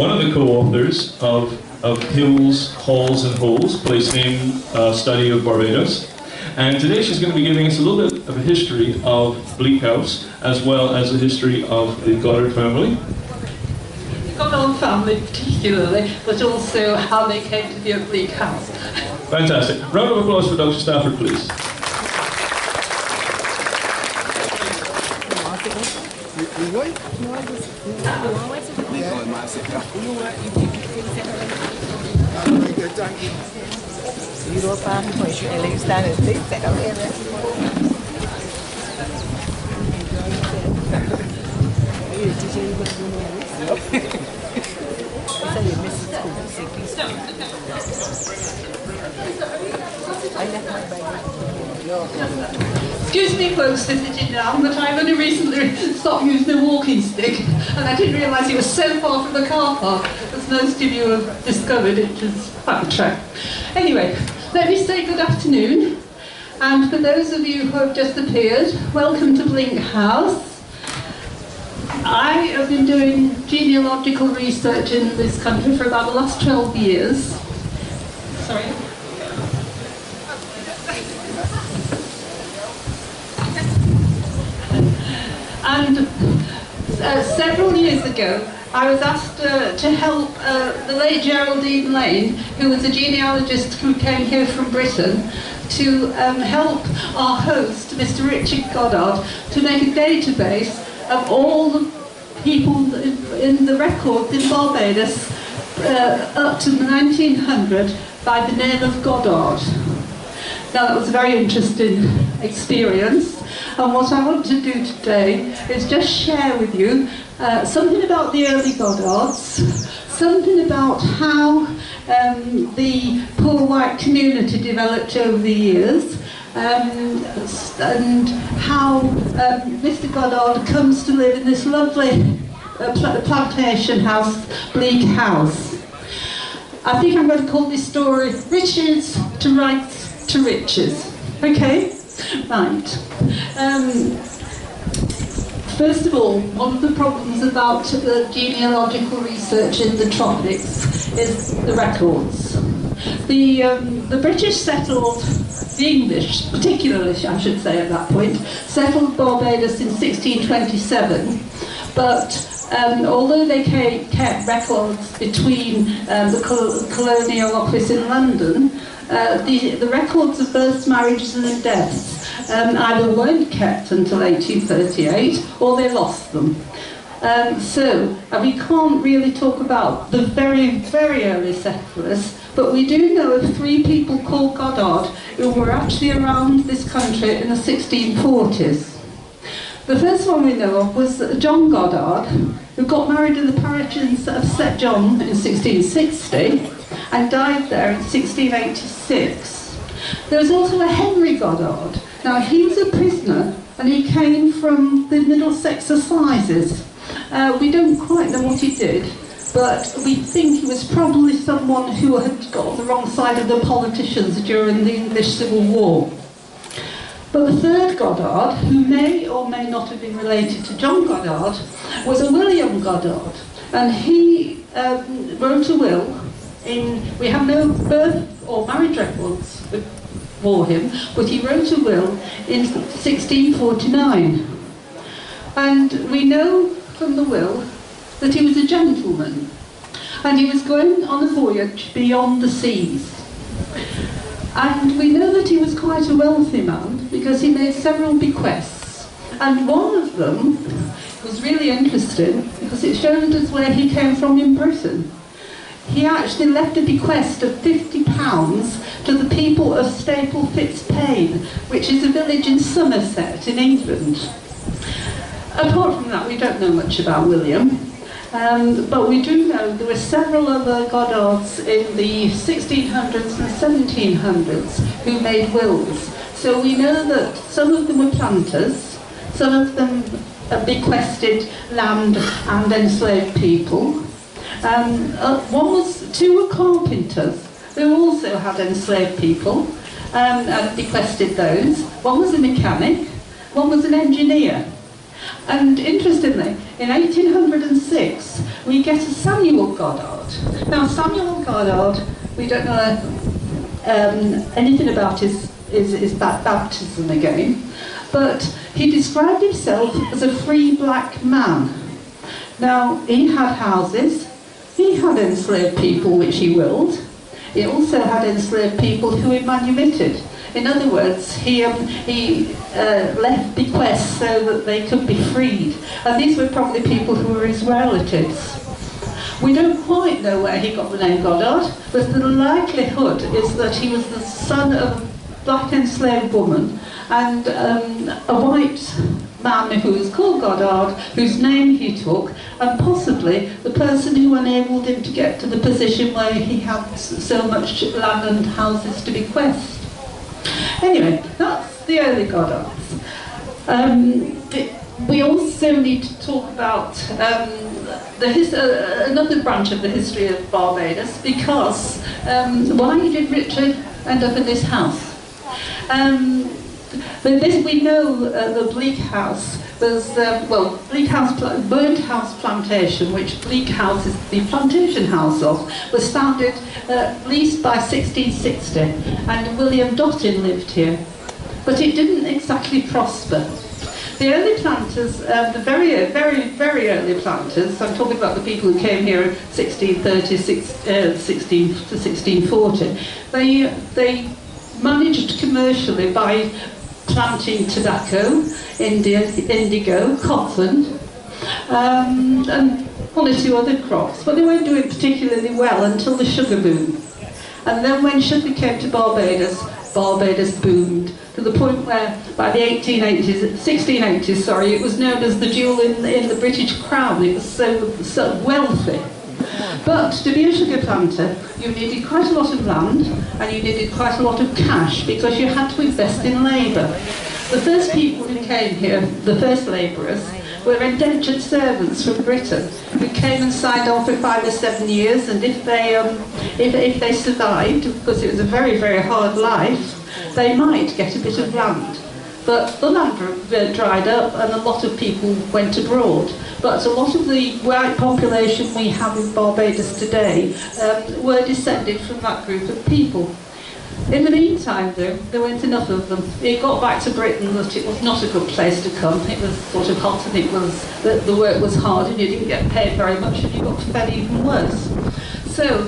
one of the co-authors of Hills, Halls and Holes, place name study of Barbados. And today she's going to be giving us a little bit of a history of Bleak House, as well as a history of the Goddard family. The Goddard family particularly, but also how they came to be at Bleak House. Fantastic. Round of applause for Dr. Stafford, please. Excuse me folks for sitting down, but I've only recently stopped using a walking stick and I didn't realise it was so far from the car park, as most of you have discovered. It was quite a trek. Anyway, let me say good afternoon, and for those of you who have just appeared, welcome to Bleak House. I have been doing genealogical research in this country for about the last 12 years. Sorry? And several years ago, I was asked to help the late Geraldine Lane, who was a genealogist who came here from Britain, to help our host, Mr. Richard Goddard, to make a database of all the people in the records in Barbados up to 1900 by the name of Goddard. Now that was a very interesting experience, and what I want to do today is just share with you something about the early Goddards, something about how the poor white community developed over the years, and how Mr. Goddard comes to live in this lovely plantation house, Bleak House. I think I'm going to call this story Riches to Rights to Riches. Okay? Right. First of all, one of the problems about the genealogical research in the tropics is the records. The British settled, the English particularly I should say at that point, settled Barbados in 1627, but although they kept records between the Colonial Office in London, the records of births, marriages and deaths either weren't kept until 1838 or they lost them. So we can't really talk about the very, very early settlers, but we do know of 3 people called Goddard who were actually around this country in the 1640s. The first one we know of was John Goddard, who got married in the parish of St John in 1660 and died there in 1686. There was also a Henry Goddard. Now he was a prisoner and he came from the Middlesex Assizes. We don't quite know what he did, but we think he was probably someone who had got on the wrong side of the politicians during the English Civil War. But the third Goddard, who may or may not have been related to John Goddard, was a William Goddard, and he wrote a will. We have no birth or marriage records for him, but he wrote a will in 1649. And we know from the will that he was a gentleman, and he was going on a voyage beyond the seas. And we know that he was quite a wealthy man because he made several bequests, and one of them was really interesting because it showed us where he came from in Britain. He actually left a bequest of £50 to the people of Staple Fitzpaine, which is a village in Somerset in England. Apart from that, we don't know much about William, but we do know there were several other Goddards in the 1600s and 1700s who made wills. So we know that some of them were planters, some of them bequested land and enslaved people. Two were carpenters who also had enslaved people and bequested those. One was a mechanic, one was an engineer. And interestingly, in 1806, we get a Samuel Goddard. Now, Samuel Goddard, we don't know anything about his baptism again, but he described himself as a free black man. Now, he had houses, he had enslaved people which he willed, he also had enslaved people who he manumitted. In other words, he left bequests so that they could be freed. And these were probably people who were his relatives. We don't quite know where he got the name Goddard, but the likelihood is that he was the son of a black enslaved woman and a white man who was called Goddard, whose name he took, and possibly the person who enabled him to get to the position where he had so much land and houses to bequest. Anyway, that's the early Goddards. We also need to talk about another branch of the history of Barbados, because why did Richard end up in this house? We know the Bleak House was, Bleak House, Burnt House Plantation, which Bleak House is the plantation house of, was founded at least by 1660, and William Dottin lived here. But it didn't exactly prosper. The early planters, the very, very, very early planters, I'm talking about the people who came here in 1630, 16 to 1640, they managed commercially by planting tobacco, indigo, cotton, and one or two other crops, but they weren't doing particularly well until the sugar boom. And then when sugar came to Barbados, Barbados boomed to the point where by the 1680s, it was known as the jewel in the British crown. It was so wealthy. But to be a sugar planter, you needed quite a lot of land and you needed quite a lot of cash because you had to invest in labour. The first people who came here, the first labourers, were indentured servants from Britain who came and signed on for 5 or 7 years, and if they survived, because it was a very, very hard life, they might get a bit of land. But the land dried up and a lot of people went abroad. But a lot of the white population we have in Barbados today were descended from that group of people. In the meantime, though, there weren't enough of them. It got back to Britain that it was not a good place to come. It was sort of hot, and the work was hard, and you didn't get paid very much, and you got fed even worse. So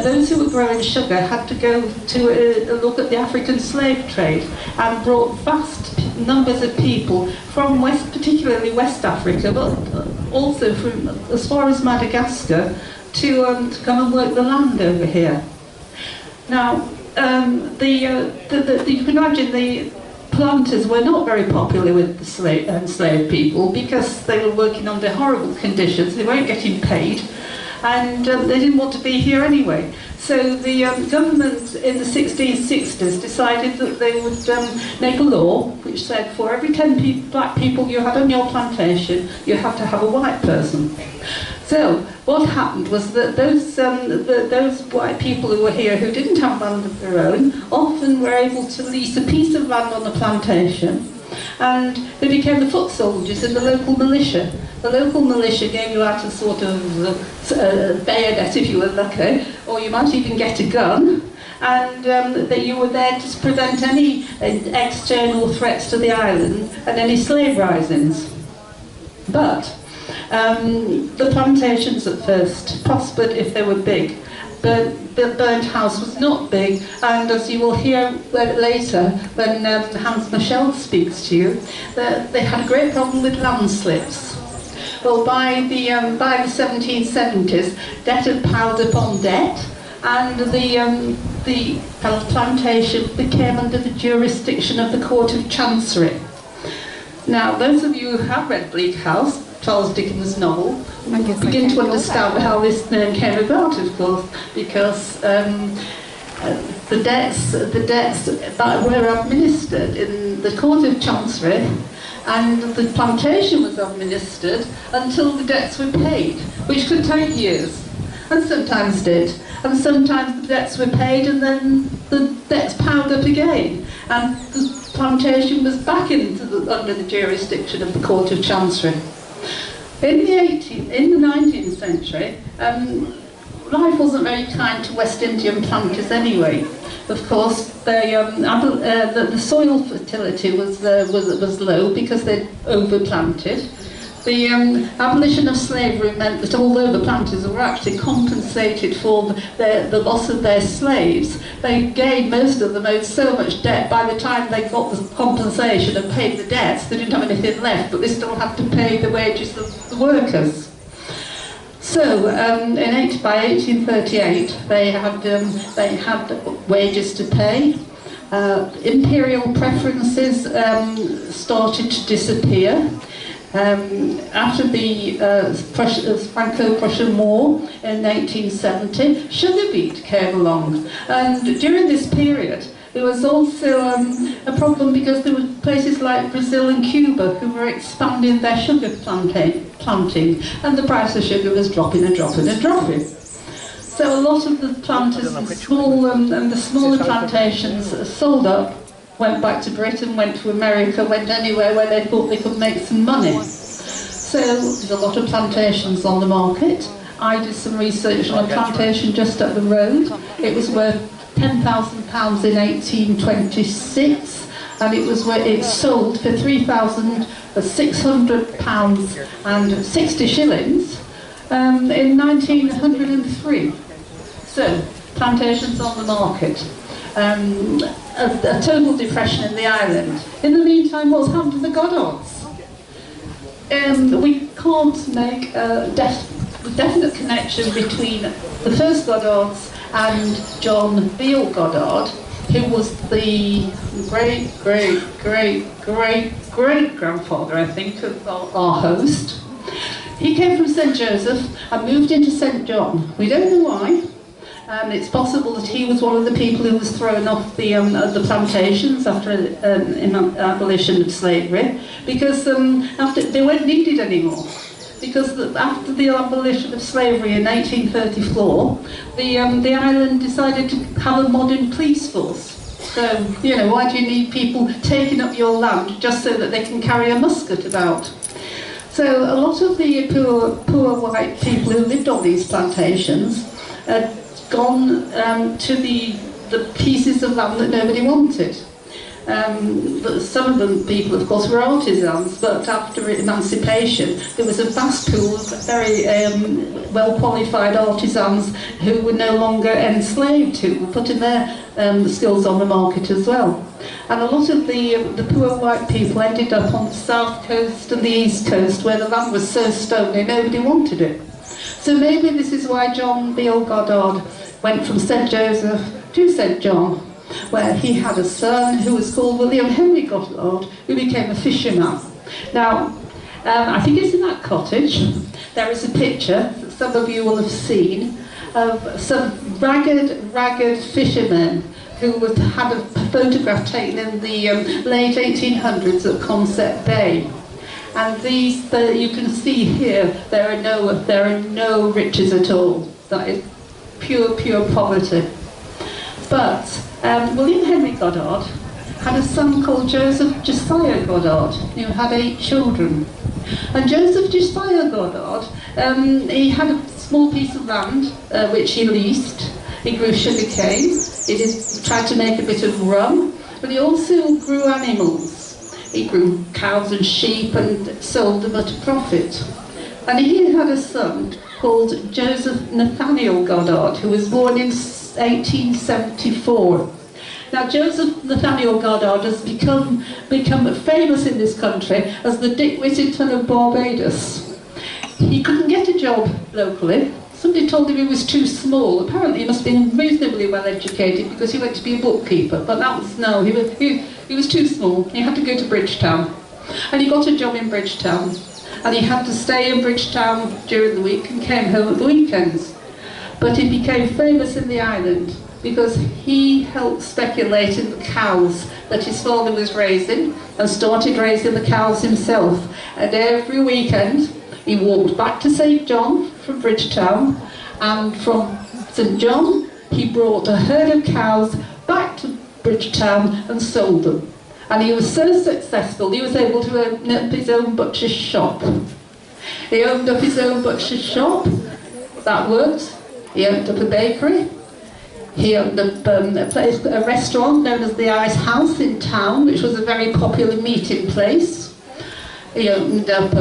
those who were growing sugar had to go to look at the African slave trade, and brought vast numbers of people from particularly West Africa, but also from as far as Madagascar, to come and work the land over here. Now, you can imagine the planters were not very popular with the enslaved people because they were working under horrible conditions. They weren't getting paid, and they didn't want to be here anyway. So the government in the 1660s decided that they would make a law which said for every 10 black people you had on your plantation, you have to have a white person. So what happened was that those white people who were here who didn't have land of their own often were able to lease a piece of land on the plantation, and they became the foot soldiers in the local militia. The local militia gave you out a sort of bayonet if you were lucky, or you might even get a gun, and that you were there to prevent any external threats to the island and any slave risings. But the plantations at first prospered if they were big. Burnt House was not big, and as you will hear later when Hans Michel speaks to you, they had a great problem with landslips. Well, by the 1770s, debt had piled upon debt, and the plantation became under the jurisdiction of the Court of Chancery. Now, those of you who have read Bleak House, Charles Dickens' novel, begin to understand how this name came about, of course, because the debts that were administered in the Court of Chancery, and the plantation was administered until the debts were paid, which could take years, and sometimes did. And sometimes the debts were paid and then the debts piled up again. And the plantation was back under the jurisdiction of the Court of Chancery. In the 19th century, life wasn't very kind to West Indian planters anyway. Of course, the soil fertility was low because they'd overplanted. The abolition of slavery meant that although the planters were actually compensated for the loss of their slaves, they gained, most of them owed so much debt. By the time they got the compensation and paid the debts, they didn't have anything left, but they still had to pay the wages of the workers. So, by 1838, they had wages to pay. Imperial preferences started to disappear. After the Franco-Prussian War in 1870, sugar beet came along, and during this period there was also a problem because there were places like Brazil and Cuba who were expanding their sugar planting, and the price of sugar was dropping and dropping and dropping. So a lot of the planters, the smaller plantations sold up, went back to Britain, went to America, went anywhere where they thought they could make some money. So there's a lot of plantations on the market. I did some research on a plantation just up the road. It was worth £10,000 in 1826, and it sold for £3,600 and 60 shillings in 1903. So plantations on the market. A total depression in the island. In the meantime, what's happened to the Goddards? We can't make a definite connection between the first Goddards and John Beale Goddard, who was the great-great-great-great-grandfather, I think, of our host. He came from St. Joseph and moved into St. John. We don't know why. It's possible that he was one of the people who was thrown off the plantations after abolition of slavery, because after they weren't needed anymore. Because after the abolition of slavery in 1834, the island decided to have a modern police force. So, you know, why do you need people taking up your land just so that they can carry a musket about? So a lot of the poor white people who lived on these plantations had gone to the pieces of land that nobody wanted. But some of the people, of course, were artisans, but after emancipation there was a vast pool of very well-qualified artisans who were no longer enslaved, who were putting their skills on the market as well. And a lot of the poor white people ended up on the south coast and the east coast, where the land was so stony nobody wanted it. So maybe this is why John Beale Goddard went from St. Joseph to St. John, where he had a son who was called William Henry Goddard, who became a fisherman. Now, I think it's in that cottage. There is a picture that some of you will have seen of some ragged fishermen who had a photograph taken in the late 1800s at Consett Bay. And these, you can see here, there are no riches at all. That is pure poverty. But William Henry Goddard had a son called Joseph Josiah Goddard, who had 8 children. And Joseph Josiah Goddard, he had a small piece of land which he leased. He grew sugar cane. He tried to make a bit of rum, but he also grew animals. He grew cows and sheep and sold them at a profit. And he had a son called Joseph Nathaniel Goddard, who was born in 1874. Now, Joseph Nathaniel Goddard has become famous in this country as the Dick Whittington of Barbados. He couldn't get a job locally. Somebody told him he was too small. Apparently he must have been reasonably well educated because he went to be a bookkeeper, but that was, no, he was too small. He had to go to Bridgetown. And he got a job in Bridgetown. And he had to stay in Bridgetown during the week and came home at the weekends. But he became famous in the island because he helped speculate in the cows that his father was raising and started raising the cows himself. And every weekend he walked back to St. John from Bridgetown, and from St. John he brought a herd of cows back to Bridgetown and sold them. And he was so successful, he was able to open up his own butcher's shop. He opened up his own butcher's shop. That worked. He opened up a bakery. He opened up a restaurant known as the Ice House in town, which was a very popular meeting place. He opened up,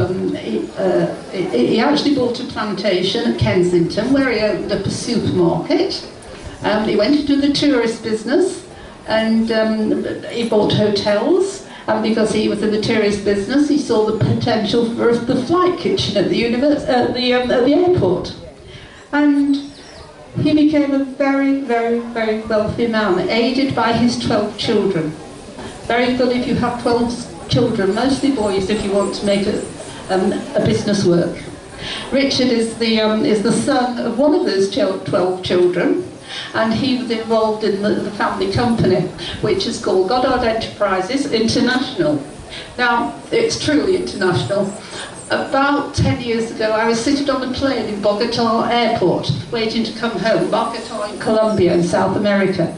he actually bought a plantation at Kensington where he opened up a supermarket. He went into the tourist business and he bought hotels. And because he was in the tourist business, he saw the potential for the flight kitchen at the airport. And he became a very, very, very wealthy man, aided by his 12 children. Very good if you have 12 children, mostly boys if you want to make a business work. Richard is the son of one of those 12 children, and he was involved in the family company, which is called Goddard Enterprises International. Now, it's truly international. About 10 years ago, I was sitting on a plane in Bogota Airport, waiting to come home, Bogota in Colombia in South America.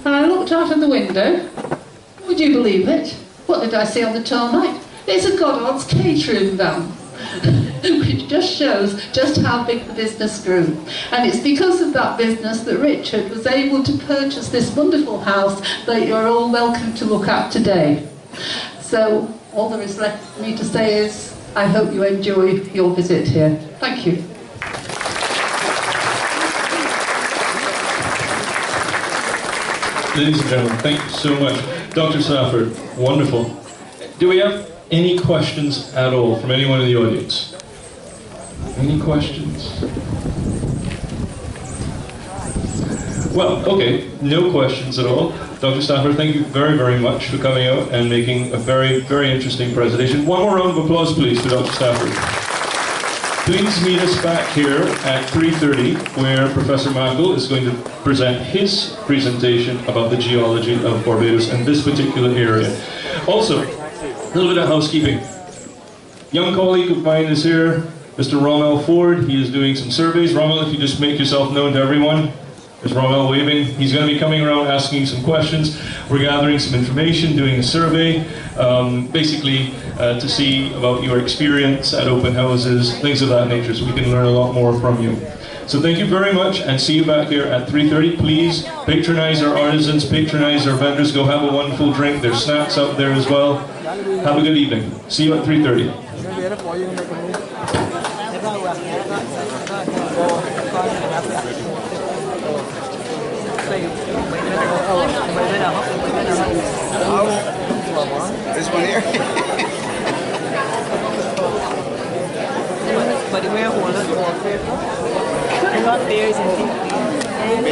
And I looked out of the window. Would you believe it? What did I see on the tarmac? It's a Goddard's catering van. Which just shows just how big the business grew. And it's because of that business that Richard was able to purchase this wonderful house that you're all welcome to look at today. So all there is left for me to say is, I hope you enjoy your visit here. Thank you. Ladies and gentlemen, thank you so much. Dr. Stafford, wonderful. Do we have any questions at all from anyone in the audience? Any questions? Well, okay, no questions at all. Dr. Stafford, thank you very, very much for coming out and making a very, very interesting presentation. One more round of applause, please, for Dr. Stafford. Please meet us back here at 3:30, where Professor Michael is going to present his presentation about the geology of Barbados and this particular area. Also, a little bit of housekeeping. Young colleague of mine is here, Mr. Rommel Ford. He is doing some surveys. Rommel, if you just make yourself known to everyone. There's Rommel waving. He's going to be coming around asking some questions. We're gathering some information, doing a survey, basically to see about your experience at open houses, things of that nature, so we can learn a lot more from you. So thank you very much, and see you back here at 3:30. Please patronize our artisans, patronize our vendors, go have a wonderful drink. There's snacks out there as well. Have a good evening. See you at 3:30. This one here? But where was it? Not bears and